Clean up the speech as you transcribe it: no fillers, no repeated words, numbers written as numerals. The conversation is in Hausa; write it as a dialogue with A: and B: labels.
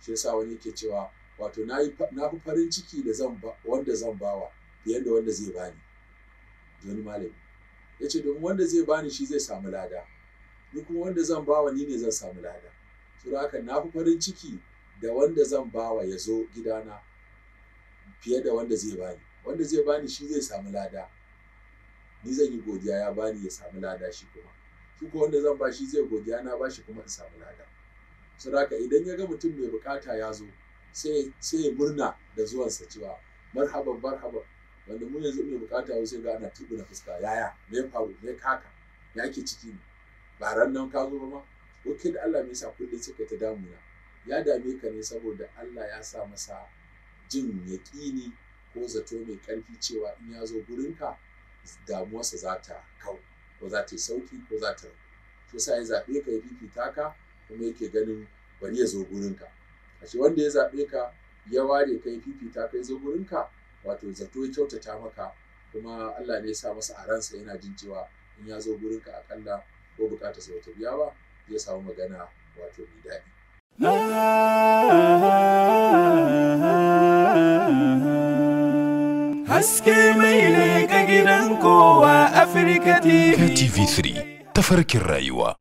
A: shi yasa wani yake cewa wato na fi farin ciki da wanda zan bawa fiye da wanda zai bani. Wani malami ya ce domin wanda zai bani shi zai samu lada, ni kuma wanda zan bawa ni ne zan samu lada. Saboda haka na fi farin ciki da wanda zan bawa ya zo gidana fiye da wanda zai bani. Wanda zai bani shi zai samu lada, ni zan yi godiya ya bani ya samu lada shi kuma wanda zan ba shi zai godiya na ba shi kuma in samu lada. Saboda haka idan ya ga mutum mai bukata ya zo sai ya murna da zuwansa cewa marhaban marhaban, wanda mu yanzu mai bukata sai ga ana tuɓuna fuska, yaya me ya faru me kaka me ake ciki ne, ba ran nan ka zo ba ma, kai da Allah me yasa kullum suka ta damuna. Ya dame ka ne saboda Allah ya sa masa jin yaƙini ko zato mai ƙarfi cewa in ya zo gurinka damuwarsa za ta kau ko za ta yi sauki ko za ta rabu. Shi yasa ya zaɓe ka ya fifita ka kuma yake ganin bari ya zo gurinka. Ashe wanda ya zaɓe ka ya ware ka ya fifita ka ya zo gurinka, wato zato ya kyautata maka, kuma Allah ne ya sa masa a ransa yana jin cewa in ya zo gurinka akalla ko bukatar sa wata biya ba zai samu magana wato mai daɗi.
B: Haske mai leƙa gidan kowa Afirka TV.
C: TV3 tafarkin rayuwa.